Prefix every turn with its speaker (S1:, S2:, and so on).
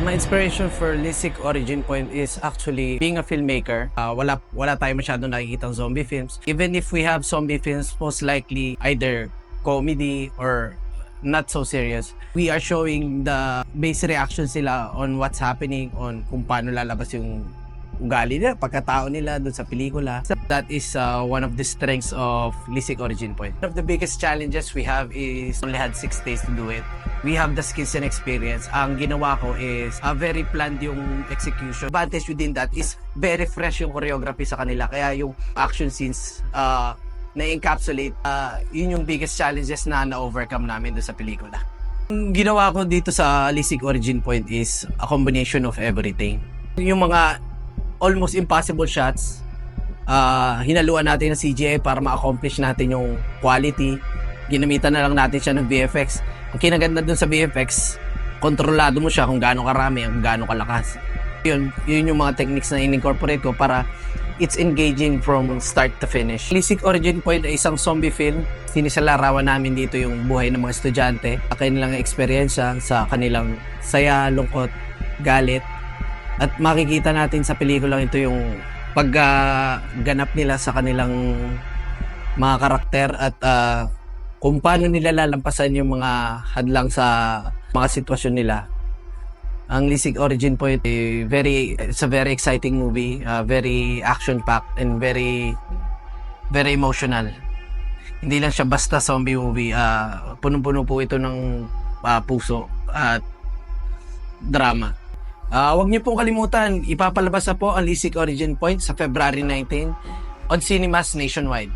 S1: My inspiration for Lisik Origin Point is actually being a filmmaker. Wala tayo masyadong nakikitang zombie films. Even if we have zombie films, most likely either comedy or not so serious. We are showing the basic reactions nila on what's happening, on kung paano lalabas yung ugali nila, pagkatao nila doon sa pelikula. That is one of the strengths of Lisik Origin Point. One of the biggest challenges we have is only had 6 days to do it. We have the skills and experience. Ang ginawa ko is very planned yung execution. Advantage within that is very fresh yung choreography sa kanila. Kaya yung action scenes na-encapsulate, yun yung biggest challenges na na-overcome namin doon sa pelikula. Yung ginawa ko dito sa Lisik Origin Point is a combination of everything. Yung mga almost impossible shots, hinaluan natin ng CGI para ma-accomplish natin yung quality. Ginamitan na lang natin siya ng VFX. Ang kinaganda dun sa VFX, kontrolado mo siya kung gaano karami, kung gaano kalakas. Yun yung mga techniques na in-incorporate ko para it's engaging from start to finish. Lisik Origin Point ay isang zombie film. Sinisalarawan namin dito yung buhay ng mga estudyante, kanilang eksperyensya sa kanilang saya, lungkot, galit. At makikita natin sa pelikulang ito yung pagganap nila sa kanilang mga karakter at kung paano nila lalampasan yung mga hadlang sa mga sitwasyon nila. Ang Lisik Origin Point it's a very exciting movie, very action-packed and very emotional. Hindi lang siya basta zombie movie, punong-puno po ito ng puso at drama. Huwag niyo pong kalimutan, ipapalabas na po ang Lisik Origin Point sa February 19 on cinemas nationwide.